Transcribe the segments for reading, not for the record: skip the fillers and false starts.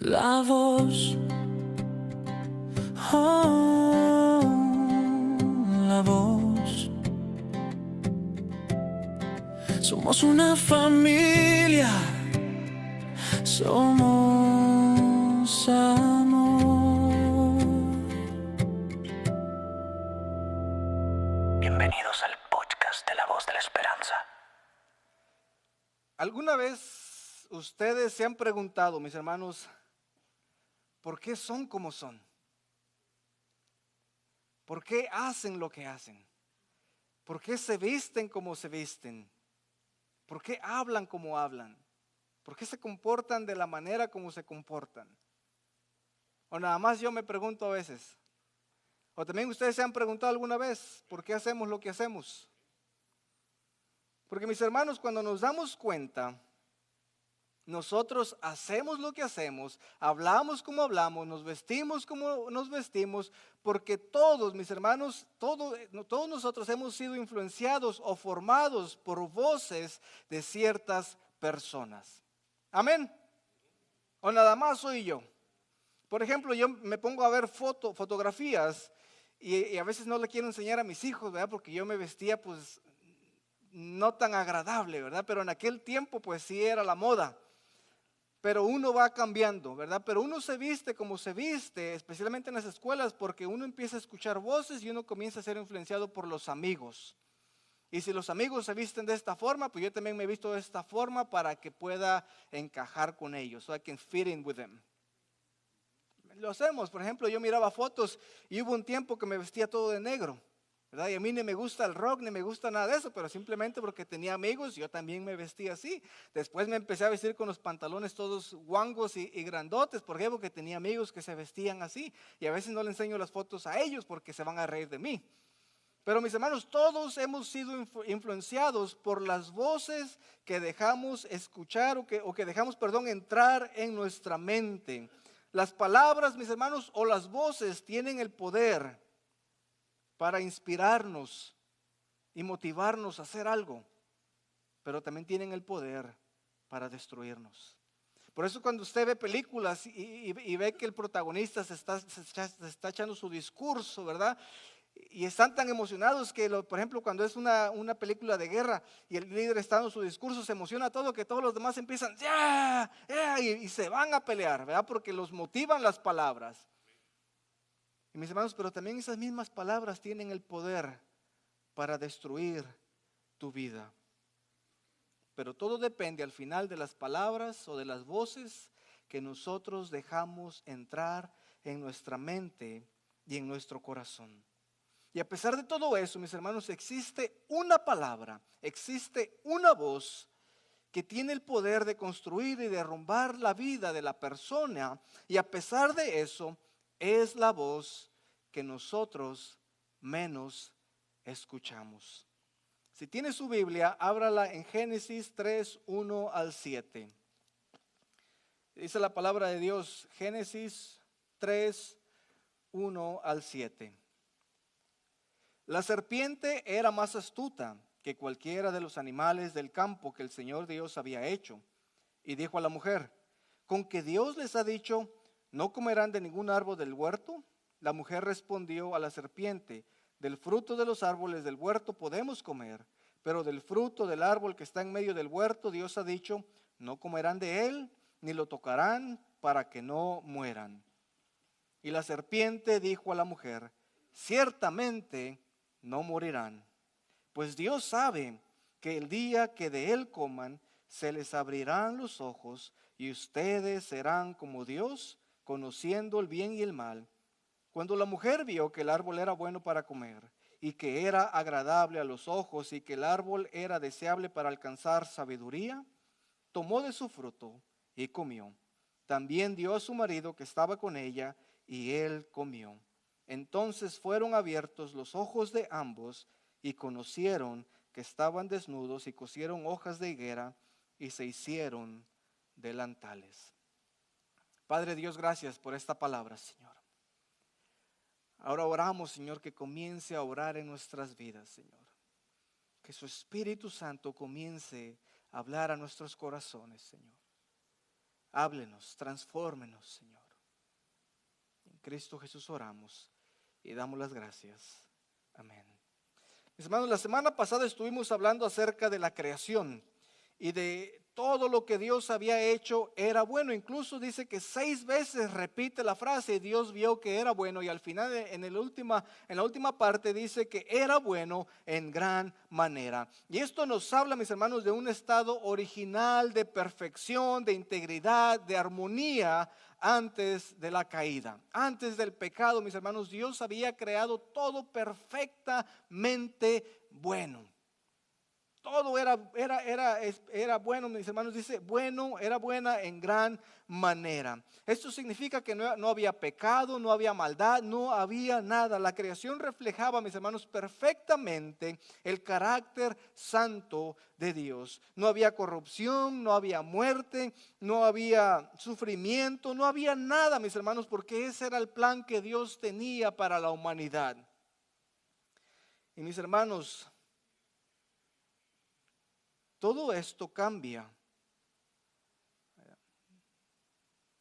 La voz, oh, la voz. Somos una familia, somos amor. Bienvenidos al podcast de La Voz de la Esperanza. ¿Alguna vez ustedes se han preguntado, mis hermanos, por qué son como son? ¿Por qué hacen lo que hacen? ¿Por qué se visten como se visten? ¿Por qué hablan como hablan? ¿Por qué se comportan de la manera como se comportan? O nada más yo me pregunto a veces. O también ustedes se han preguntado alguna vez, ¿por qué hacemos lo que hacemos? Porque mis hermanos, cuando nos damos cuenta, nosotros hacemos lo que hacemos, hablamos como hablamos, nos vestimos como nos vestimos, porque todos, mis hermanos, todos nosotros hemos sido influenciados o formados por voces de ciertas personas. Amén. O nada más soy yo. Por ejemplo, yo me pongo a ver fotografías y a veces no le quiero enseñar a mis hijos, ¿verdad? Porque yo me vestía pues no tan agradable, ¿verdad? Pero en aquel tiempo pues sí era la moda. Pero uno va cambiando, ¿verdad? Pero uno se viste como se viste, especialmente en las escuelas, porque uno empieza a escuchar voces y uno comienza a ser influenciado por los amigos. Y si los amigos se visten de esta forma, pues yo también me he visto de esta forma para que pueda encajar con ellos, so I can fit in with them. Lo hacemos, por ejemplo, yo miraba fotos y hubo un tiempo que me vestía todo de negro, ¿verdad? Y a mí ni me gusta el rock, ni me gusta nada de eso, pero simplemente porque tenía amigos, yo también me vestía así. Después me empecé a vestir con los pantalones todos guangos y grandotes, ¿por qué? Porque tenía amigos que se vestían así. Y a veces no le enseño las fotos a ellos porque se van a reír de mí. Pero mis hermanos, todos hemos sido influenciados por las voces que dejamos escuchar o que dejamos, entrar en nuestra mente. Las palabras, mis hermanos, o las voces tienen el poder para inspirarnos y motivarnos a hacer algo, pero también tienen el poder para destruirnos. Por eso cuando usted ve películas y ve que el protagonista se está echando su discurso, ¿verdad? Y están tan emocionados que, por ejemplo, cuando es una película de guerra y el líder está dando su discurso, se emociona todo, que todos los demás empiezan ¡ya! ¡ya! Y se van a pelear, ¿verdad? Porque los motivan las palabras. Y mis hermanos, pero también esas mismas palabras tienen el poder para destruir tu vida. Pero todo depende al final de las palabras o de las voces que nosotros dejamos entrar en nuestra mente y en nuestro corazón. Y a pesar de todo eso, mis hermanos, existe una palabra, existe una voz que tiene el poder de construir y derrumbar la vida de la persona. Y a pesar de eso, es la voz que nosotros menos escuchamos. Si tiene su Biblia, ábrala en Génesis 3, 1 al 7. Dice la palabra de Dios, Génesis 3, 1 al 7. La serpiente era más astuta que cualquiera de los animales del campo que el Señor Dios había hecho. Y dijo a la mujer, ¿con que Dios les ha dicho, no comerán de ningún árbol del huerto? La mujer respondió a la serpiente, del fruto de los árboles del huerto podemos comer, pero del fruto del árbol que está en medio del huerto, Dios ha dicho, no comerán de él, ni lo tocarán para que no mueran. Y la serpiente dijo a la mujer, ciertamente no morirán, pues Dios sabe que el día que de él coman, se les abrirán los ojos y ustedes serán como Dios, conociendo el bien y el mal. Cuando la mujer vio que el árbol era bueno para comer y que era agradable a los ojos y que el árbol era deseable para alcanzar sabiduría, tomó de su fruto y comió. También dio a su marido que estaba con ella y él comió. Entonces fueron abiertos los ojos de ambos y conocieron que estaban desnudos y cosieron hojas de higuera y se hicieron delantales. Padre Dios, gracias por esta palabra, Señor. Ahora oramos, Señor, que comience a orar en nuestras vidas, Señor. Que su Espíritu Santo comience a hablar a nuestros corazones, Señor. Háblenos, transfórmenos, Señor. En Cristo Jesús oramos y damos las gracias. Amén. Mis hermanos, la semana pasada estuvimos hablando acerca de la creación y de todo lo que Dios había hecho era bueno. Incluso dice que 6 veces repite la frase, Dios vio que era bueno, y al final en la última parte dice que era bueno en gran manera. Y esto nos habla, mis hermanos, de un estado original de perfección, de integridad, de armonía antes de la caída. Antes del pecado, mis hermanos, Dios había creado todo perfectamente bueno. Todo era bueno, mis hermanos, dice bueno, era buena en gran manera. Esto significa que no había pecado, no había maldad, no había nada. La creación reflejaba, mis hermanos, perfectamente el carácter santo de Dios. No había corrupción, no había muerte, no había sufrimiento, no había nada, mis hermanos, porque ese era el plan que Dios tenía para la humanidad. Y mis hermanos, todo esto cambia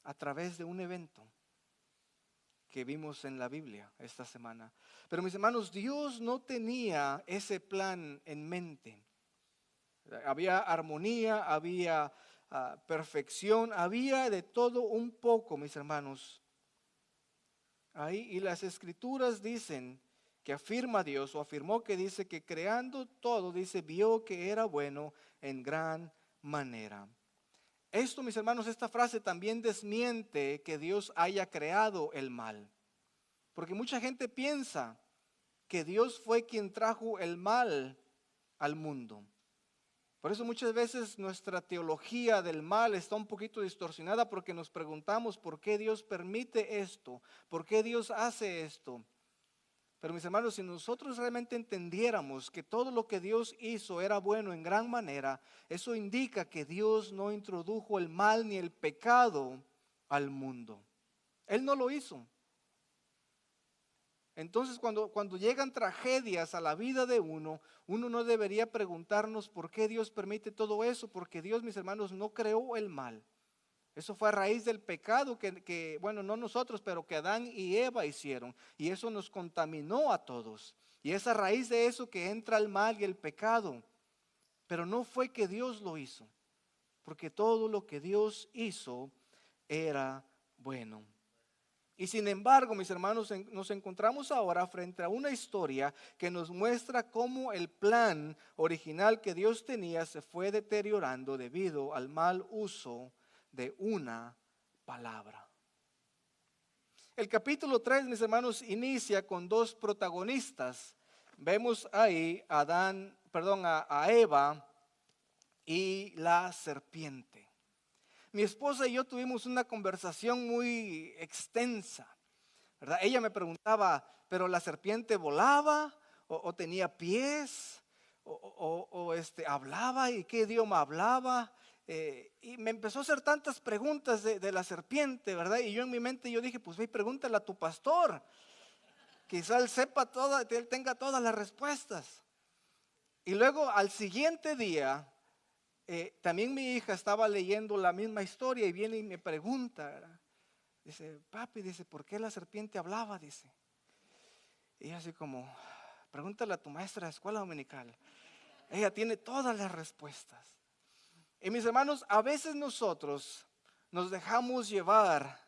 a través de un evento que vimos en la Biblia esta semana. Pero mis hermanos, Dios no tenía ese plan en mente. Había armonía, había perfección, había de todo un poco, mis hermanos. Ahí, y las escrituras dicen que afirma Dios, o afirmó que dice que creando todo, dice, vio que era bueno en gran manera. Esto, mis hermanos, esta frase también desmiente que Dios haya creado el mal. Porque mucha gente piensa que Dios fue quien trajo el mal al mundo. Por eso muchas veces nuestra teología del mal está un poquito distorsionada, porque nos preguntamos por qué Dios permite esto, por qué Dios hace esto. Pero mis hermanos, si nosotros realmente entendiéramos que todo lo que Dios hizo era bueno en gran manera, eso indica que Dios no introdujo el mal ni el pecado al mundo. Él no lo hizo. Entonces cuando llegan tragedias a la vida de uno no debería preguntarnos por qué Dios permite todo eso, porque Dios, mis hermanos, no creó el mal. Eso fue a raíz del pecado que, bueno, no nosotros, pero que Adán y Eva hicieron. Y eso nos contaminó a todos. Y es a raíz de eso que entra el mal y el pecado. Pero no fue que Dios lo hizo, porque todo lo que Dios hizo era bueno. Y sin embargo, mis hermanos, nos encontramos ahora frente a una historia que nos muestra cómo el plan original que Dios tenía se fue deteriorando debido al mal uso de una palabra. El capítulo 3, mis hermanos, inicia con 2 protagonistas. Vemos ahí a Eva y la serpiente. Mi esposa y yo tuvimos una conversación muy extensa, ¿verdad? Ella me preguntaba, ¿pero la serpiente volaba o tenía pies o hablaba y qué idioma hablaba? Y me empezó a hacer tantas preguntas de la serpiente, ¿verdad? Y yo en mi mente yo dije, pues ve, pregúntale a tu pastor. Quizá él sepa él tenga todas las respuestas. Y luego al siguiente día, también mi hija estaba leyendo la misma historia y viene y me pregunta, ¿verdad? Dice, papi, dice, ¿por qué la serpiente hablaba? Dice. Y así como, pregúntale a tu maestra de escuela dominical. Ella tiene todas las respuestas. Y mis hermanos, a veces nosotros nos dejamos llevar,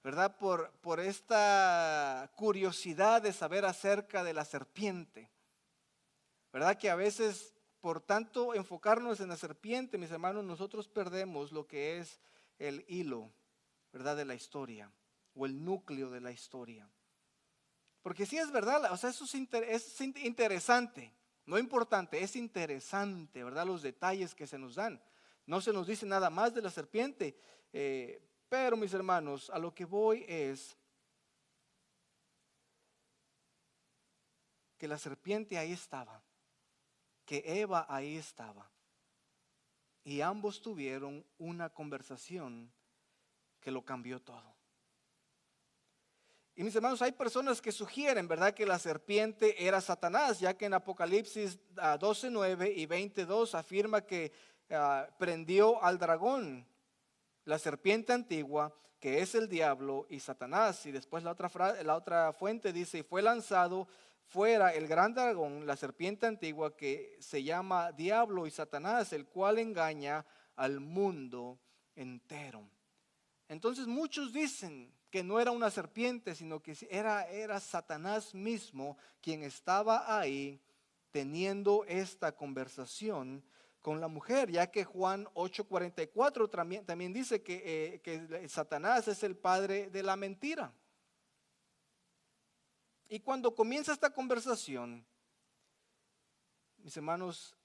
¿verdad? Por esta curiosidad de saber acerca de la serpiente, ¿verdad? Que a veces, por tanto enfocarnos en la serpiente, mis hermanos, nosotros perdemos lo que es el hilo, ¿verdad? De la historia, o el núcleo de la historia. Porque sí es verdad, o sea, eso es interesante. No importante, es interesante, ¿verdad? Los detalles que se nos dan. No se nos dice nada más de la serpiente. Pero mis hermanos, a lo que voy es que la serpiente ahí estaba, que Eva ahí estaba. Y ambos tuvieron una conversación que lo cambió todo. Y mis hermanos, hay personas que sugieren, ¿verdad?, que la serpiente era Satanás, ya que en Apocalipsis 12:9 y 22 afirma que prendió al dragón. la serpiente antigua, que es el diablo y Satanás. Y después la otra fuente dice, y fue lanzado fuera el gran dragón, la serpiente antigua, que se llama diablo y Satanás, el cual engaña al mundo entero. Entonces muchos dicen que no era una serpiente, sino que era Satanás mismo quien estaba ahí teniendo esta conversación con la mujer, ya que Juan 8:44 también dice que Satanás es el padre de la mentira. Y cuando comienza esta conversación, mis hermanos,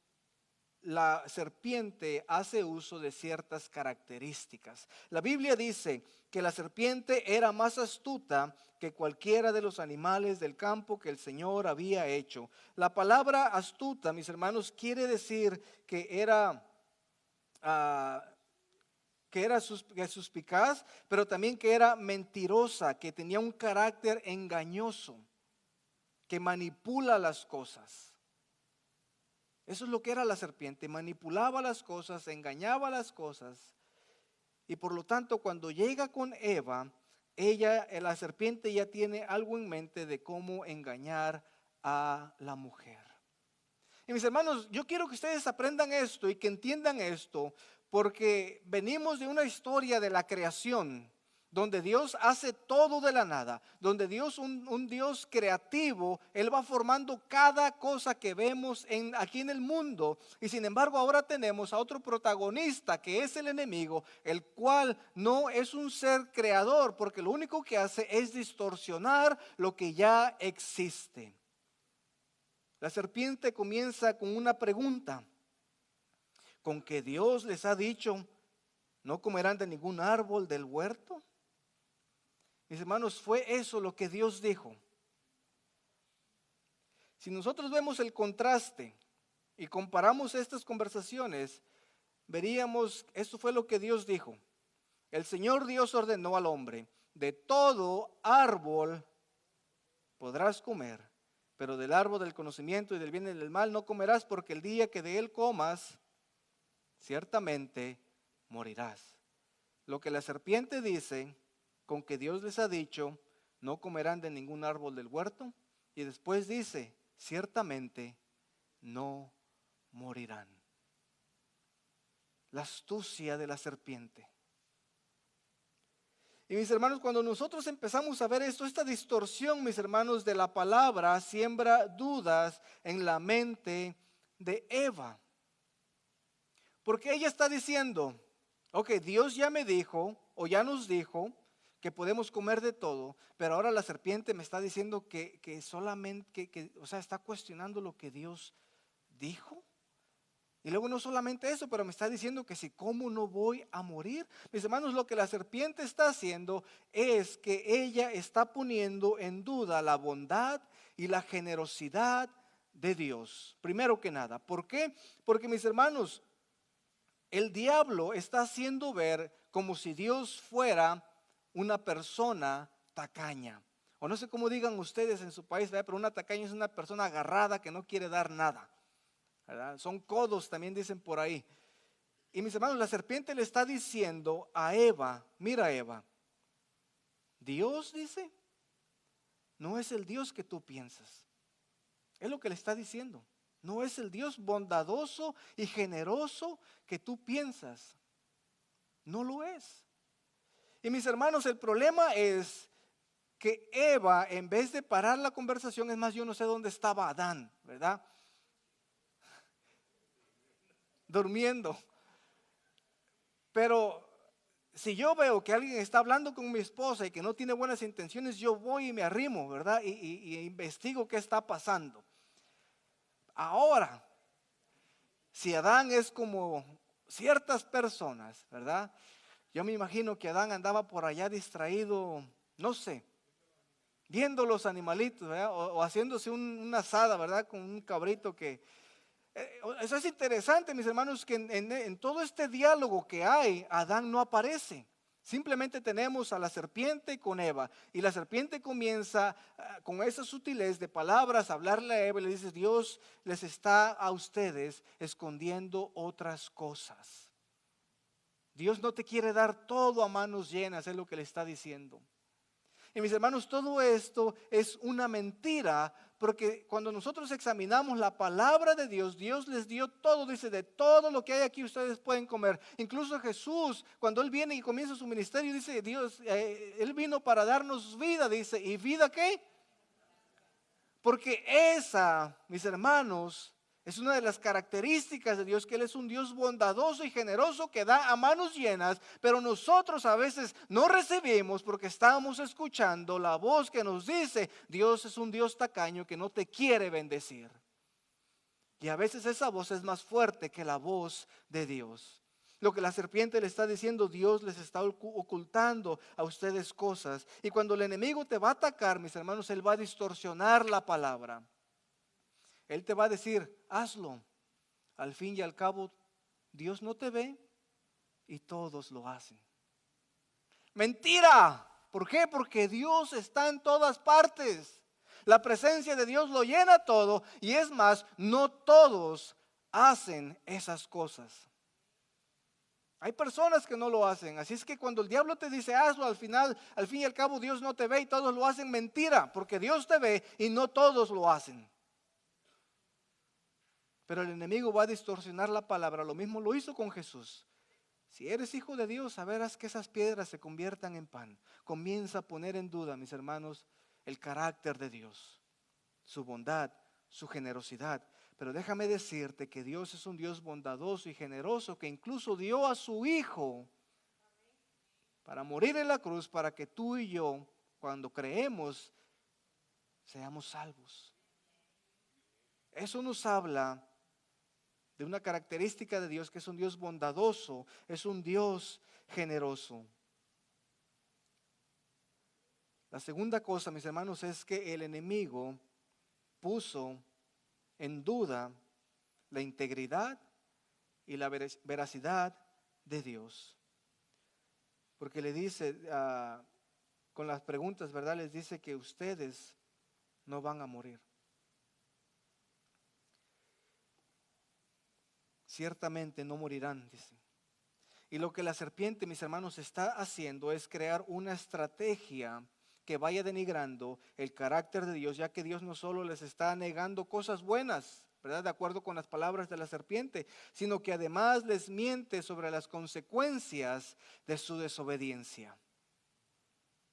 la serpiente hace uso de ciertas características. La Biblia dice que la serpiente era más astuta que cualquiera de los animales del campo que el Señor había hecho. La palabra astuta, mis hermanos, quiere decir que era suspicaz, pero también que era mentirosa, que tenía un carácter engañoso, que manipula las cosas. Eso es lo que era la serpiente, manipulaba las cosas, engañaba las cosas. Y por lo tanto, cuando llega con Eva, la serpiente ya tiene algo en mente de cómo engañar a la mujer. Y mis hermanos, yo quiero que ustedes aprendan esto y que entiendan esto, porque venimos de una historia de la creación, donde Dios hace todo de la nada, donde Dios, un Dios creativo, Él va formando cada cosa que vemos aquí en el mundo. Y sin embargo ahora tenemos a otro protagonista que es el enemigo, el cual no es un ser creador, porque lo único que hace es distorsionar lo que ya existe. La serpiente comienza con una pregunta: ¿con que Dios les ha dicho, no comerán de ningún árbol del huerto? Mis hermanos, fue eso lo que Dios dijo. Si nosotros vemos el contraste y comparamos estas conversaciones, veríamos, esto fue lo que Dios dijo. El Señor Dios ordenó al hombre: de todo árbol podrás comer, pero del árbol del conocimiento y del bien y del mal no comerás, porque el día que de él comas, ciertamente morirás. Lo que la serpiente dice, con que Dios les ha dicho, no comerán de ningún árbol del huerto, y después dice, ciertamente no morirán. La astucia de la serpiente. Y mis hermanos, cuando nosotros empezamos a ver esto, esta distorsión, mis hermanos, de la palabra, siembra dudas en la mente de Eva. Porque ella está diciendo, ok, Dios ya me dijo, o ya nos dijo, que podemos comer de todo, pero ahora la serpiente me está diciendo que solamente, o sea, está cuestionando lo que Dios dijo. Y luego no solamente eso, pero me está diciendo que si como no voy a morir. Mis hermanos, lo que la serpiente está haciendo es que ella está poniendo en duda la bondad y la generosidad de Dios. Primero que nada, ¿por qué? Porque mis hermanos, el diablo está haciendo ver como si Dios fuera una persona tacaña. O no sé cómo digan ustedes en su país, ¿verdad? Pero una tacaña es una persona agarrada que no quiere dar nada, ¿verdad? Son codos, también dicen por ahí. Y mis hermanos, la serpiente le está diciendo a Eva, mira Eva, Dios dice, no es el Dios que tú piensas. Es lo que le está diciendo. No es el Dios bondadoso y generoso que tú piensas. No lo es. Y mis hermanos, el problema es que Eva, en vez de parar la conversación, es más, yo no sé dónde estaba Adán, ¿verdad? Durmiendo. Pero si yo veo que alguien está hablando con mi esposa y que no tiene buenas intenciones, yo voy y me arrimo, ¿verdad? Y investigo qué está pasando. Ahora, si Adán es como ciertas personas, ¿verdad? Yo me imagino que Adán andaba por allá distraído, no sé, viendo los animalitos, ¿verdad? O haciéndose una asada, ¿verdad? Con un cabrito que... Eso es interesante, mis hermanos, que en todo este diálogo que hay, Adán no aparece. Simplemente tenemos a la serpiente con Eva. Y la serpiente comienza con esa sutilez de palabras a hablarle a Eva y le dice, Dios les está a ustedes escondiendo otras cosas. Dios no te quiere dar todo a manos llenas, es lo que le está diciendo. Y mis hermanos, todo esto es una mentira, porque cuando nosotros examinamos la palabra de Dios, Dios les dio todo, dice, de todo lo que hay aquí ustedes pueden comer. Incluso Jesús, cuando Él viene y comienza su ministerio, dice, Dios, Él vino para darnos vida, dice, ¿y vida qué? Porque esa, mis hermanos, es una de las características de Dios, que Él es un Dios bondadoso y generoso que da a manos llenas, pero nosotros a veces no recibimos porque estamos escuchando la voz que nos dice, Dios es un Dios tacaño que no te quiere bendecir. Y a veces esa voz es más fuerte que la voz de Dios. Lo que la serpiente le está diciendo, Dios les está ocultando a ustedes cosas. Y cuando el enemigo te va a atacar, mis hermanos, él va a distorsionar la palabra. Él te va a decir, hazlo. Al fin y al cabo, Dios no te ve y todos lo hacen. Mentira. ¿Por qué? Porque Dios está en todas partes. La presencia de Dios lo llena todo. Y es más, no todos hacen esas cosas. Hay personas que no lo hacen. Así es que cuando el diablo te dice hazlo, al fin y al cabo Dios no te ve y todos lo hacen, mentira. Porque Dios te ve y no todos lo hacen. Pero el enemigo va a distorsionar la palabra. Lo mismo lo hizo con Jesús. Si eres hijo de Dios, sabrás que esas piedras se conviertan en pan. Comienza a poner en duda, mis hermanos, el carácter de Dios, su bondad, su generosidad. Pero déjame decirte que Dios es un Dios bondadoso y generoso, que incluso dio a su Hijo para morir en la cruz, para que tú y yo, cuando creemos, seamos salvos. Eso nos habla de una característica de Dios, que es un Dios bondadoso, es un Dios generoso. La segunda cosa, mis hermanos, es que el enemigo puso en duda la integridad y la veracidad de Dios. Porque le dice, con las preguntas, ¿verdad? Les dice que ustedes no van a morir. Ciertamente no morirán, dice. Y lo que la serpiente, mis hermanos, está haciendo es crear una estrategia que vaya denigrando el carácter de Dios, ya que Dios no solo les está negando cosas buenas, ¿verdad? De acuerdo con las palabras de la serpiente, sino que además les miente sobre las consecuencias de su desobediencia.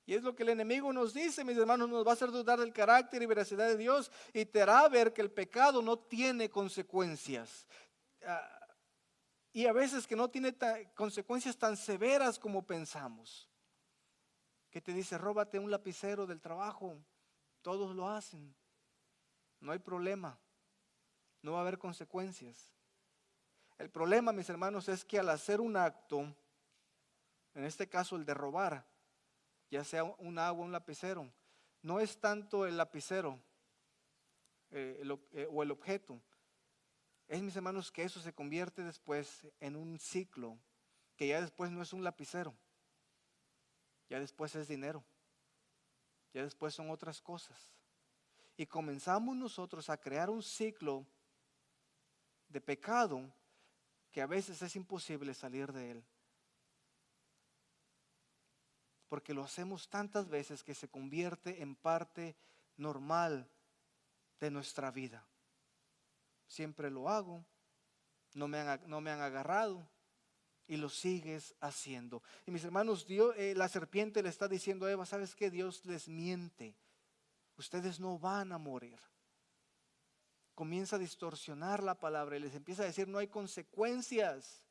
Y es lo que el enemigo nos dice, mis hermanos, nos va a hacer dudar del carácter y veracidad de Dios y te hará ver que el pecado no tiene consecuencias. Y a veces que no tiene consecuencias tan severas como pensamos. Que te dice, róbate un lapicero del trabajo. Todos lo hacen. No hay problema. No va a haber consecuencias. El problema, mis hermanos, es que al hacer un acto, en este caso el de robar, ya sea un agua, un lapicero, no es tanto el lapicero o el objeto. Es, mis hermanos, que eso se convierte después en un ciclo, que ya después no es un lapicero, ya después es dinero, ya después son otras cosas. Y comenzamos nosotros a crear un ciclo de pecado que a veces es imposible salir de él. Porque lo hacemos tantas veces que se convierte en parte normal de nuestra vida. Siempre lo hago, no me han agarrado y lo sigues haciendo. Y mis hermanos, la serpiente le está diciendo a Eva, ¿sabes qué? Dios les miente. Ustedes no van a morir. Comienza a distorsionar la palabra y les empieza a decir, no hay consecuencias.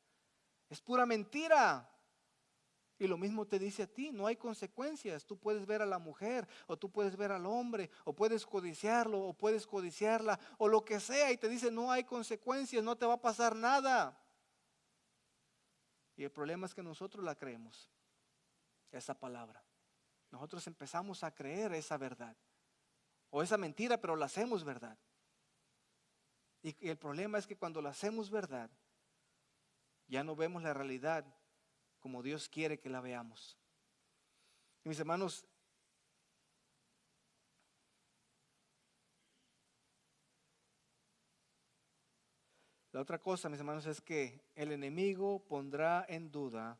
Es pura mentira. Y lo mismo te dice a ti, no hay consecuencias. Tú puedes ver a la mujer, o tú puedes ver al hombre, o puedes codiciarlo, o puedes codiciarla, o lo que sea, y te dice no hay consecuencias, no te va a pasar nada. Y el problema es que nosotros la creemos, esa palabra. Nosotros empezamos a creer esa verdad, o esa mentira, pero la hacemos verdad. Y el problema es que cuando la hacemos verdad, ya no vemos la realidad como Dios quiere que la veamos. Y mis hermanos, La otra cosa, mis hermanos, es que el enemigo pondrá en duda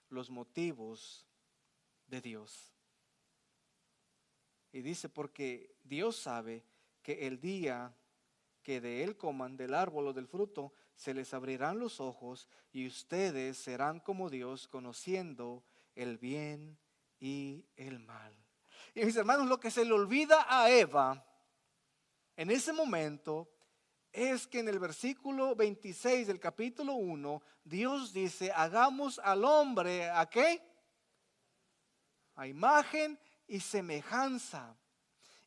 los motivos de Dios. Y dice, porque Dios sabe que el día que de él coman del árbol o del fruto, se les abrirán los ojos y ustedes serán como Dios, conociendo el bien y el mal. Y mis hermanos, lo que se le olvida a Eva en ese momento es que en el versículo 26 del capítulo 1, Dios dice, hagamos al hombre, ¿a qué? A imagen y semejanza.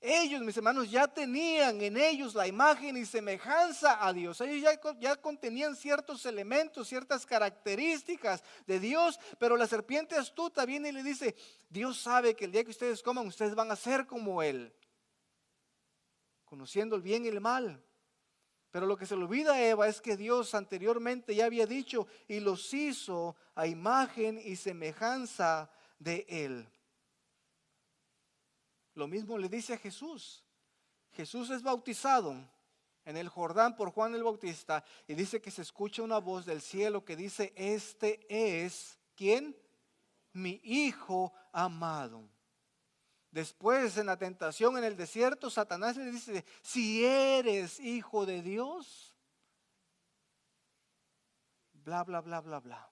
Ellos, mis hermanos, ya tenían en ellos la imagen y semejanza a Dios. Ellos ya contenían ciertos elementos, ciertas características de Dios, pero la serpiente astuta viene y le dice, Dios sabe que el día que ustedes coman, ustedes van a ser como Él, conociendo el bien y el mal. Pero lo que se le olvida a Eva es que Dios anteriormente ya había dicho y los hizo a imagen y semejanza de Él. Lo mismo le dice a Jesús. Jesús es bautizado en el Jordán por Juan el Bautista y dice que se escucha una voz del cielo que dice, este es, ¿quién? Mi Hijo amado. Después en la tentación en el desierto, Satanás le dice, si eres hijo de Dios, bla, bla, bla, bla, bla.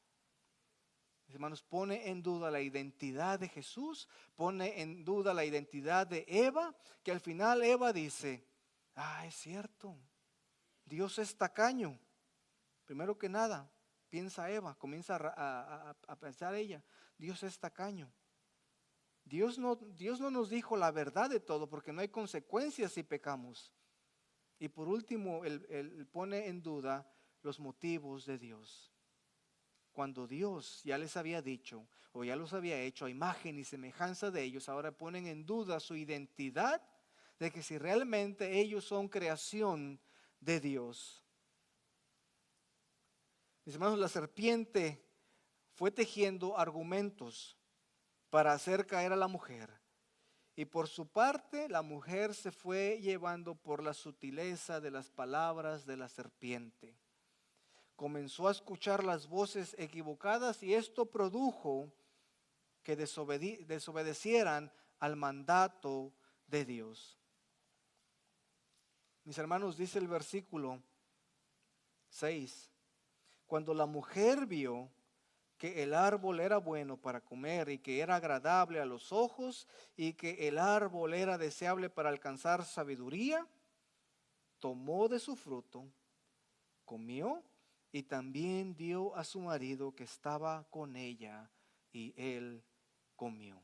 Mis hermanos, pone en duda la identidad de Jesús, pone en duda la identidad de Eva, que al final Eva dice, es cierto, Dios es tacaño. Primero que nada, piensa Eva, comienza a pensar ella, Dios es tacaño. Dios no nos dijo la verdad de todo porque no hay consecuencias si pecamos. Y por último, él pone en duda los motivos de Dios. Cuando Dios ya les había dicho o ya los había hecho a imagen y semejanza de ellos, ahora ponen en duda su identidad de que si realmente ellos son creación de Dios. Mis hermanos, la serpiente fue tejiendo argumentos para hacer caer a la mujer. Y por su parte, la mujer se fue llevando por la sutileza de las palabras de la serpiente. Comenzó a escuchar las voces equivocadas y esto produjo que desobedecieran al mandato de Dios. Mis hermanos, dice el versículo 6, cuando la mujer vio que el árbol era bueno para comer y que era agradable a los ojos y que el árbol era deseable para alcanzar sabiduría, tomó de su fruto, comió y también dio a su marido que estaba con ella y él comió.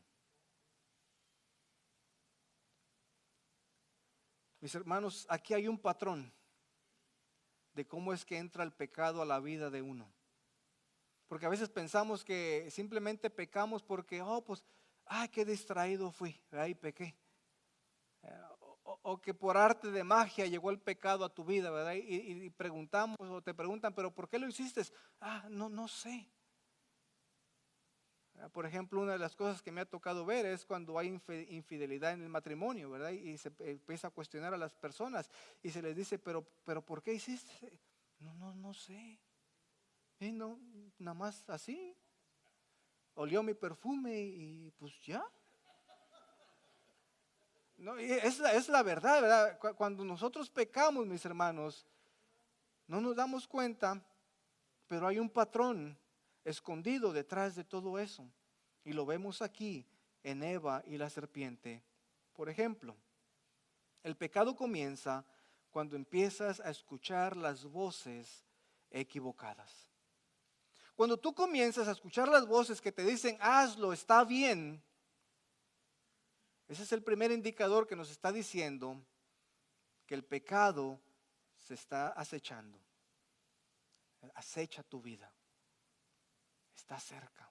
Mis hermanos, aquí hay un patrón de cómo es que entra el pecado a la vida de uno. Porque a veces pensamos que simplemente pecamos porque, qué distraído fui, ahí pequé. O que por arte de magia llegó el pecado a tu vida, ¿verdad? Y preguntamos o te preguntan, ¿pero por qué lo hiciste? No sé. Por ejemplo, una de las cosas que me ha tocado ver es cuando hay infidelidad en el matrimonio, ¿verdad? Y se empieza a cuestionar a las personas y se les dice, ¿pero por qué hiciste? No sé. Y no, nada más así. Olió mi perfume y pues ya. No, es la verdad, ¿verdad? Cuando nosotros pecamos, mis hermanos, no nos damos cuenta, pero hay un patrón escondido detrás de todo eso. Y lo vemos aquí en Eva y la serpiente. Por ejemplo, el pecado comienza cuando empiezas a escuchar las voces equivocadas. Cuando tú comienzas a escuchar las voces que te dicen, hazlo, está bien, ese es el primer indicador que nos está diciendo que el pecado se está acechando. Acecha tu vida. Está cerca.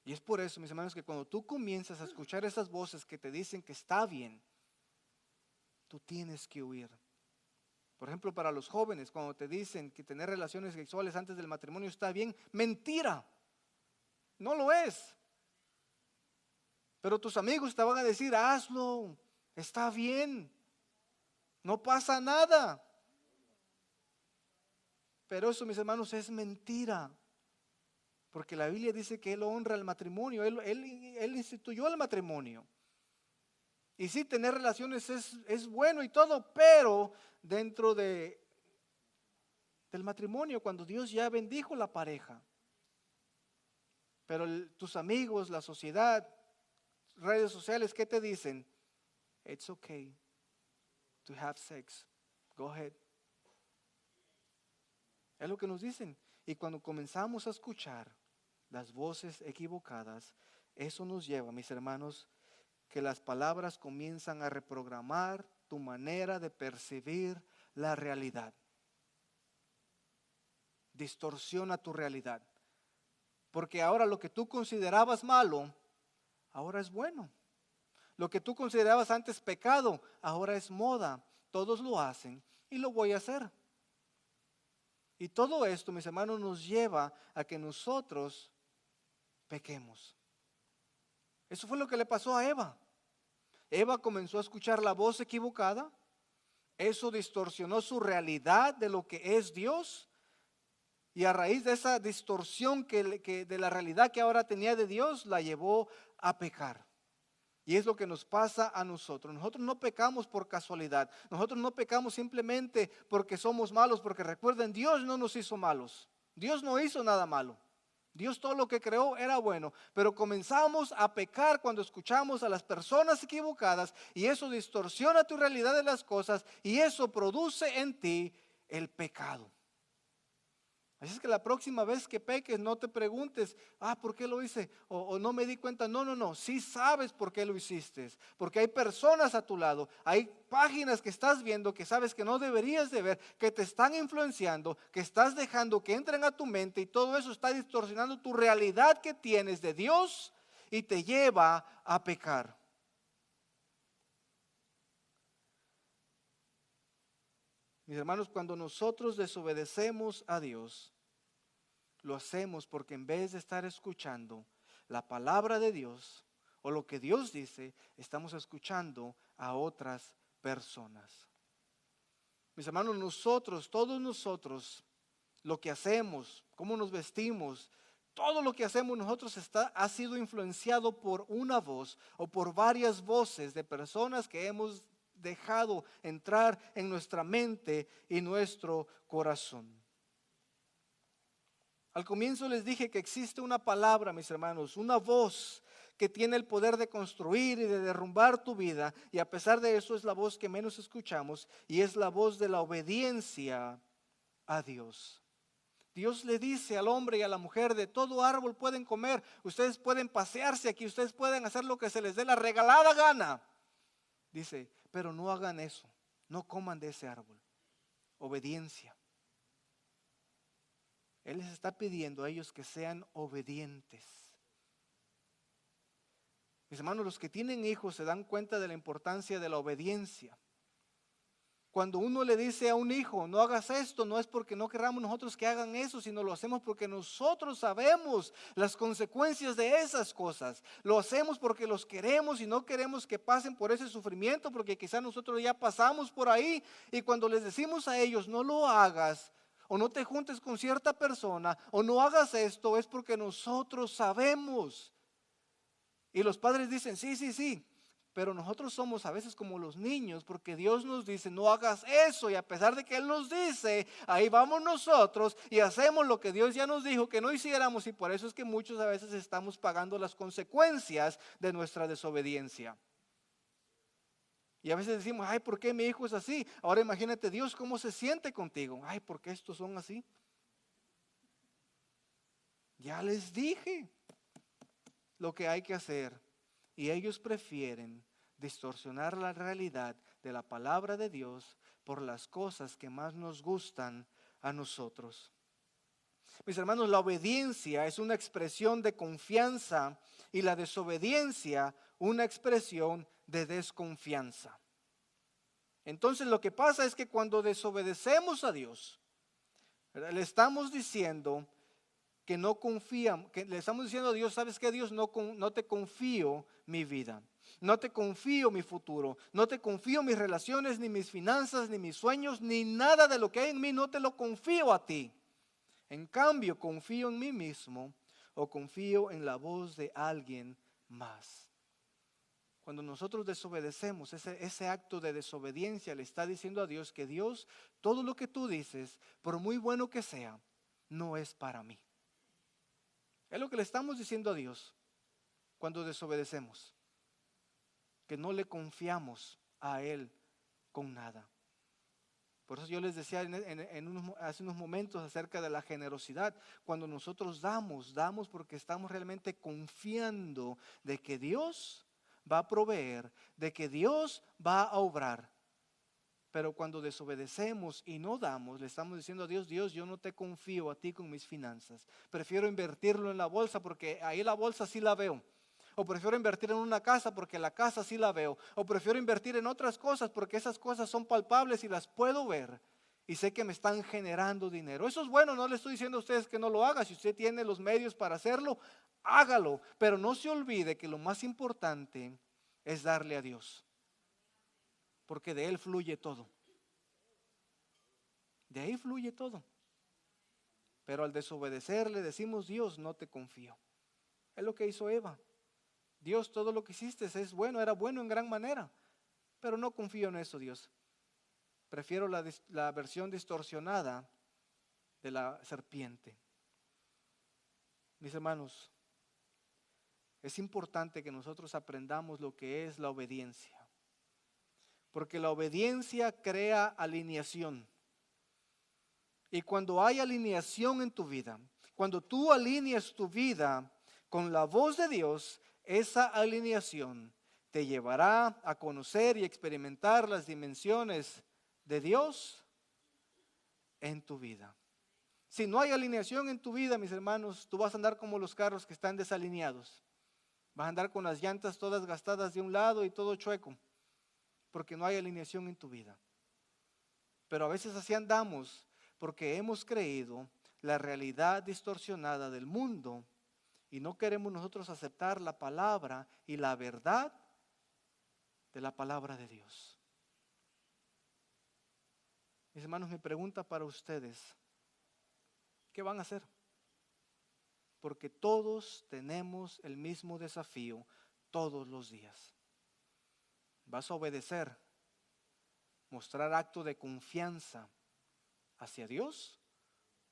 Y es por eso, mis hermanos, que cuando tú comienzas a escuchar esas voces que te dicen que está bien, tú tienes que huir. Por ejemplo, para los jóvenes, cuando te dicen que tener relaciones sexuales antes del matrimonio está bien, mentira, no lo es. Pero tus amigos te van a decir, hazlo, está bien, no pasa nada. Pero eso, mis hermanos, es mentira. Porque la Biblia dice que Él honra el matrimonio, Él instituyó el matrimonio. Y sí, tener relaciones es bueno y todo, pero dentro del matrimonio, cuando Dios ya bendijo la pareja. Pero tus amigos, la sociedad, redes sociales, ¿qué te dicen? It's okay to have sex. Go ahead. Es lo que nos dicen. Y cuando comenzamos a escuchar las voces equivocadas, eso nos lleva, mis hermanos, que las palabras comienzan a reprogramar tu manera de percibir la realidad. Distorsiona tu realidad. Porque ahora lo que tú considerabas malo, ahora es bueno. Lo que tú considerabas antes pecado, ahora es moda. Todos lo hacen y lo voy a hacer. Y todo esto, mis hermanos, nos lleva a que nosotros pequemos. Eso fue lo que le pasó a Eva. Eva comenzó a escuchar la voz equivocada. Eso distorsionó su realidad de lo que es Dios. Y a raíz de esa distorsión de la realidad que ahora tenía de Dios, la llevó a pecar. Y es lo que nos pasa a nosotros. Nosotros no pecamos por casualidad. Nosotros no pecamos simplemente porque somos malos. Porque recuerden, Dios no nos hizo malos. Dios no hizo nada malo. Dios todo lo que creó era bueno. Pero comenzamos a pecar cuando escuchamos a las personas equivocadas. Y eso distorsiona tu realidad de las cosas. Y eso produce en ti el pecado. Así es que la próxima vez que peques no te preguntes, ¿por qué lo hice? O no me di cuenta. No, sí sabes por qué lo hiciste. Porque hay personas a tu lado, hay páginas que estás viendo que sabes que no deberías de ver, que te están influenciando, que estás dejando que entren a tu mente y todo eso está distorsionando tu realidad que tienes de Dios y te lleva a pecar. Mis hermanos, cuando nosotros desobedecemos a Dios, lo hacemos porque en vez de estar escuchando la palabra de Dios o lo que Dios dice, estamos escuchando a otras personas. Mis hermanos, nosotros, todos nosotros, lo que hacemos, cómo nos vestimos, todo lo que hacemos nosotros ha sido influenciado por una voz o por varias voces de personas que hemos dejado entrar en nuestra mente y nuestro corazón. Al comienzo les dije que existe una palabra, mis hermanos, una voz que tiene el poder de construir y de derrumbar tu vida, y a pesar de eso es la voz que menos escuchamos y es la voz de la obediencia a Dios. Dios le dice al hombre y a la mujer: de todo árbol pueden comer, ustedes pueden pasearse aquí, ustedes pueden hacer lo que se les dé la regalada gana. Dice, pero no hagan eso, no coman de ese árbol. Obediencia. Él les está pidiendo a ellos que sean obedientes. Mis hermanos, los que tienen hijos se dan cuenta de la importancia de la obediencia. Cuando uno le dice a un hijo, no hagas esto, no es porque no queramos nosotros que hagan eso, sino lo hacemos porque nosotros sabemos las consecuencias de esas cosas. Lo hacemos porque los queremos y no queremos que pasen por ese sufrimiento, porque quizás nosotros ya pasamos por ahí. Y cuando les decimos a ellos, no lo hagas, o no te juntes con cierta persona, o no hagas esto, es porque nosotros sabemos. Y los padres dicen, sí, pero nosotros somos a veces como los niños, porque Dios nos dice, no hagas eso, y a pesar de que Él nos dice, ahí vamos nosotros y hacemos lo que Dios ya nos dijo que no hiciéramos, y por eso es que muchos a veces estamos pagando las consecuencias de nuestra desobediencia. Y a veces decimos, ¿por qué mi hijo es así? Ahora imagínate Dios cómo se siente contigo. ¿Por qué estos son así? Ya les dije lo que hay que hacer. Y ellos prefieren distorsionar la realidad de la palabra de Dios por las cosas que más nos gustan a nosotros. Mis hermanos, la obediencia es una expresión de confianza y la desobediencia una expresión de desconfianza. Entonces lo que pasa es que cuando desobedecemos a Dios, le estamos diciendo que no confían, que le estamos diciendo a Dios, ¿sabes qué, Dios? No te confío mi vida, no te confío mi futuro, no te confío mis relaciones, ni mis finanzas, ni mis sueños, ni nada de lo que hay en mí, no te lo confío a ti. En cambio, confío en mí mismo o confío en la voz de alguien más. Cuando nosotros desobedecemos, ese acto de desobediencia le está diciendo a Dios que Dios, todo lo que tú dices, por muy bueno que sea, no es para mí. Es lo que le estamos diciendo a Dios cuando desobedecemos, que no le confiamos a Él con nada. Por eso yo les decía hace unos momentos acerca de la generosidad. Cuando nosotros damos porque estamos realmente confiando de que Dios va a proveer, de que Dios va a obrar. Pero cuando desobedecemos y no damos, le estamos diciendo a Dios, Dios, yo no te confío a ti con mis finanzas. Prefiero invertirlo en la bolsa porque ahí la bolsa sí la veo. O prefiero invertir en una casa porque la casa sí la veo. O prefiero invertir en otras cosas porque esas cosas son palpables y las puedo ver. Y sé que me están generando dinero. Eso es bueno, no le estoy diciendo a ustedes que no lo haga. Si usted tiene los medios para hacerlo, hágalo. Pero no se olvide que lo más importante es darle a Dios. Porque de Él fluye todo. De ahí fluye todo. Pero al desobedecer le decimos, Dios, no te confío. Es lo que hizo Eva. Dios, todo lo que hiciste es bueno, era bueno en gran manera, pero no confío en eso, Dios. Prefiero la versión distorsionada de la serpiente. Mis hermanos, es importante que nosotros aprendamos lo que es la obediencia, porque la obediencia crea alineación. Y cuando hay alineación en tu vida, cuando tú alineas tu vida con la voz de Dios, esa alineación te llevará a conocer y experimentar las dimensiones de Dios en tu vida. Si no hay alineación en tu vida, mis hermanos, tú vas a andar como los carros que están desalineados. Vas a andar con las llantas todas gastadas de un lado y todo chueco, porque no hay alineación en tu vida. Pero a veces así andamos porque hemos creído la realidad distorsionada del mundo y no queremos nosotros aceptar la palabra y la verdad de la palabra de Dios. Mis hermanos, mi pregunta para ustedes, ¿qué van a hacer? Porque todos tenemos el mismo desafío todos los días. ¿Vas a obedecer? ¿Mostrar acto de confianza hacia Dios?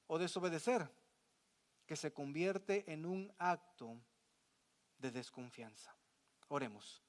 ¿O desobedecer, que se convierte en un acto de desconfianza? Oremos.